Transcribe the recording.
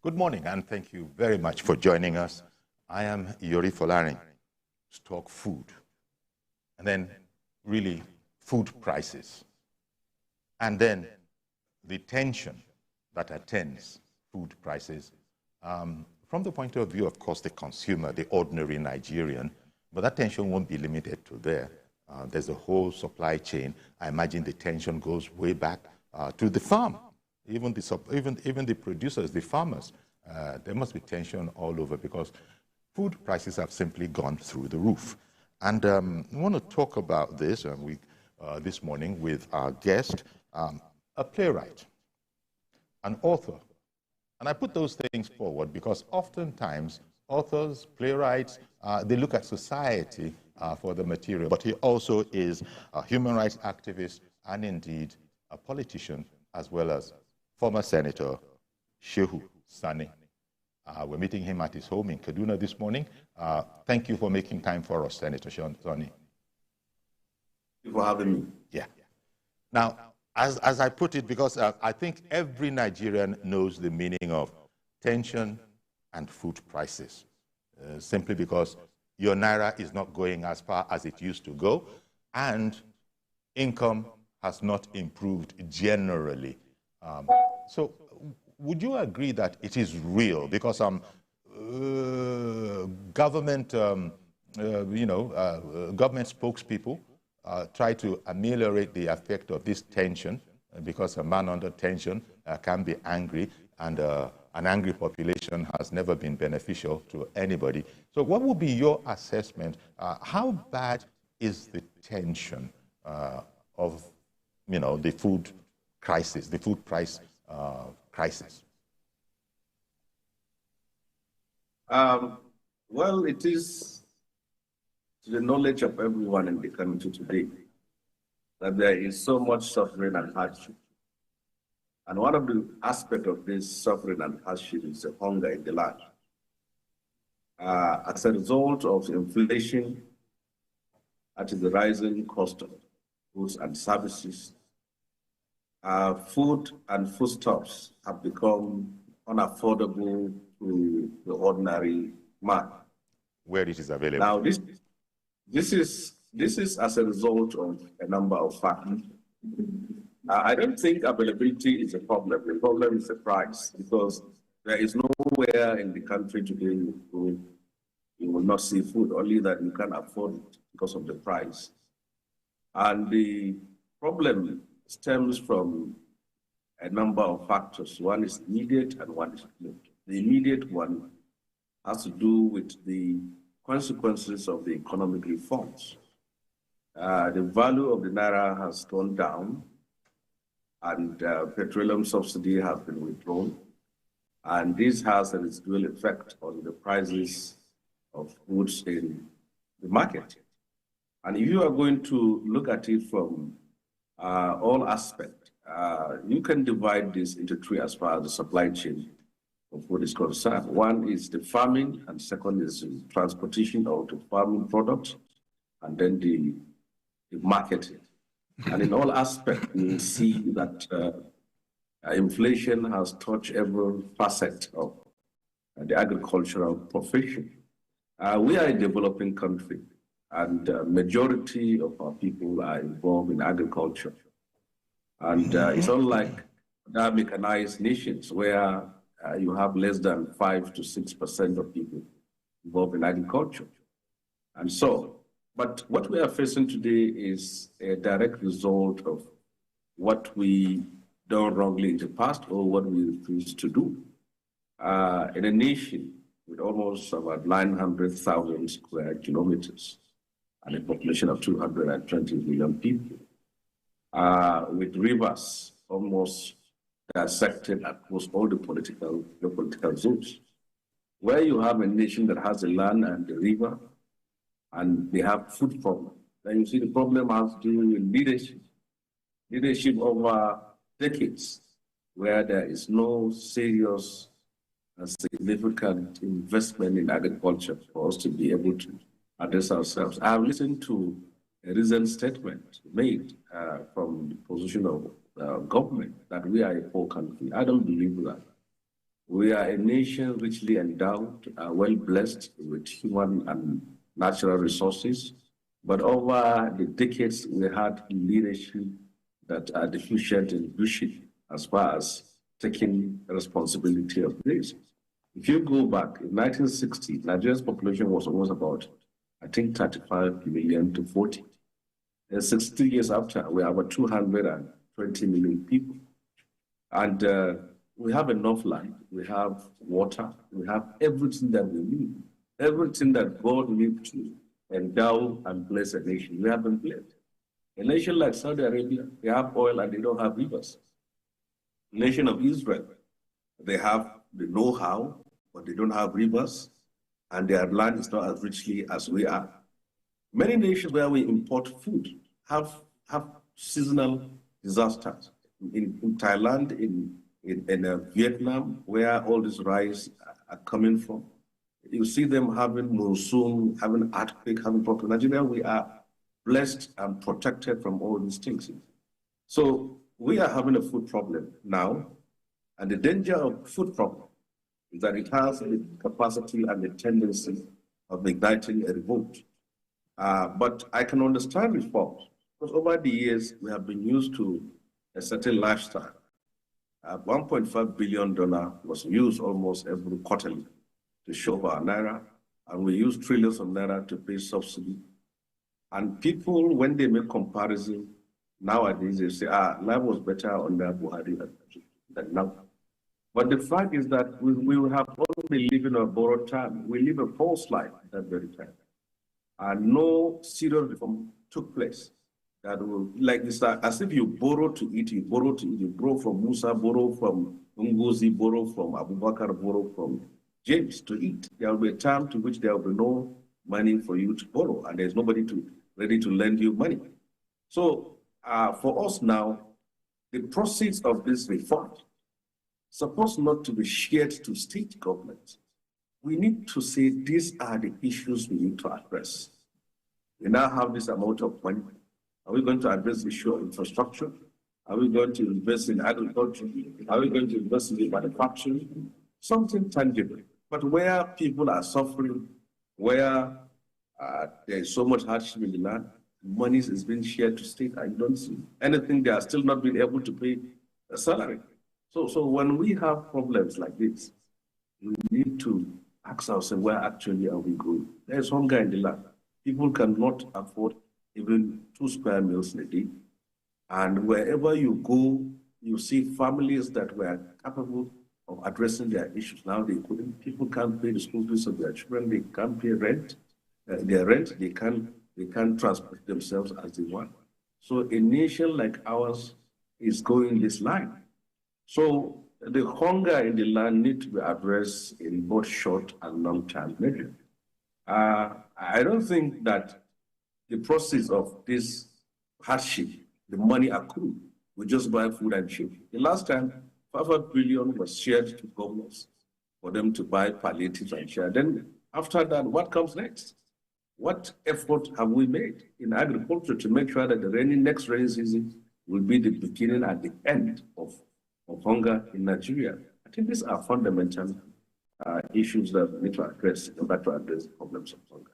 Good morning, and thank you very much for joining us. I am Yori Folarin to talk food, and then really food prices, and then the tension that attends food prices from the point of view, of course, the consumer, the ordinary Nigerian, but that tension won't be limited to there. There's a whole supply chain. I imagine the tension goes way back to the farm. Even the producers, the farmers, there must be tension all over because food prices have simply gone through the roof. And we want to talk about this this morning with our guest, a playwright, an author. And I put those things forward because oftentimes authors, playwrights, they look at society for the material, but he also is a human rights activist and indeed a politician, as well as former Senator Shehu, Sani. We're meeting him at his home in Kaduna this morning. Thank you for making time for us, Senator Sani. Thank you for having me. Yeah. Now, as I put it, because I think every Nigerian knows the meaning of tension and food prices, simply because your naira is not going as far as it used to go, and income has not improved generally. So would you agree that it is real? Because government, government spokespeople try to ameliorate the effect of this tension, because a man under tension can be angry, and an angry population has never been beneficial to anybody. So what would be your assessment? How bad is the tension of the food crisis, the food price crisis? Well, it is to the knowledge of everyone in the country today that there is so much suffering and hardship. And one of the aspects of this suffering and hardship is the hunger in the land. As a result of inflation, that is the rising cost of goods and services, food and foodstuffs have become unaffordable to the ordinary man. Where it is available. Now, this is as a result of a number of factors. I don't think availability is a problem. The problem is the price, because there is nowhere in the country today you will not see food, only that you can't afford it because of the price. And the problem stems from a number of factors. One is immediate and one is acute. The immediate one has to do with the consequences of the economic reforms. The value of the naira has gone down, and petroleum subsidy has been withdrawn. And this has a residual effect on the prices of goods in the market. And if you are going to look at it from all aspects, you can divide this into three as far as the supply chain of food is concerned. One is the farming, and second is the transportation of the farming products, and then the marketing. And in all aspects, you see that inflation has touched every facet of the agricultural profession. We are a developing country, and majority of our people are involved in agriculture. And it's unlike other mechanized nations where you have less than 5 to 6% of people involved in agriculture. And so, but what we are facing today is a direct result of what we done wrongly in the past or what we refuse to do. In a nation with almost about 900,000 square kilometers and a population of 220 million people, with rivers almost dissected across all the geopolitical zones, where you have a nation that has a land and a river, and they have food problem. Then you see the problem has to do with leadership over decades, where there is no serious and significant investment in agriculture for us to be able to address ourselves. I have listened to a recent statement made from the position of government that we are a poor country. I don't believe that. We are a nation richly endowed, well blessed with human and natural resources. But over the decades, we had leadership that are deficient in leadership as far as taking responsibility of this. If you go back in 1960, Nigeria's population was almost about, I think, 35 million to 40. And 60 years after, we have about 220 million people. And we have enough land, we have water, we have everything that we need, everything that God needs to endow and bless a nation. We have been blessed. A nation like Saudi Arabia, they have oil and they don't have rivers. The nation of Israel, they have the know-how, but they don't have rivers, and their land is not as richly as we are. Many nations where we import food have seasonal disasters. In Thailand, in Vietnam, where all this rice are coming from, you see them having monsoon, having earthquake, having problems. Nigeria, we are blessed and protected from all these things. So we are having a food problem now, and the danger of food problem is that it has the capacity and the tendency of igniting a revolt. But I can understand reforms, because over the years, we have been used to a certain lifestyle. $1.5 billion was used almost every quarterly to shove our naira, and we use trillions of naira to pay subsidy. And people, when they make comparison, nowadays they say, life was better under Buhari than now. But the fact is that we have only lived in a borrowed time. We live a false life at that very time. And no serious reform took place. That will, like this, as if you borrow to eat, you borrow to eat, you borrow from Musa, borrow from Ngozi, borrow from Abubakar, borrow from James to eat. There will be a time to which there will be no money for you to borrow, and there's nobody ready to lend you money. So for us now, the proceeds of this reform supposed not to be shared to state governments. We need to say these are the issues we need to address. We now have this amount of money. Are we going to address the issue of infrastructure? Are we going to invest in agriculture? Are we going to invest in manufacturing? Something tangible. But where people are suffering, where there is so much hardship in the land, money is being shared to state. I don't see anything. They are still not being able to pay a salary. So when we have problems like this, we need to ask ourselves, where actually are we going? There is hunger in the land. People cannot afford even 2 square meals a day. And wherever you go, you see families that were capable of addressing their issues. Now people can't pay the school fees of their children, they can't pay rent, they can't transport themselves as they want. So a nation like ours is going this line. So the hunger in the land needs to be addressed in both short and long-term measures. I don't think that the process of this hardship, the money accrued, we just buy food and ship. The last time, 500 billion was shared to governors for them to buy palliatives and share. Then after that, what comes next? What effort have we made in agriculture to make sure that the next rainy season will be the beginning and the end of hunger in Nigeria? I think these are fundamental issues that we need to address in order to address the problems of hunger.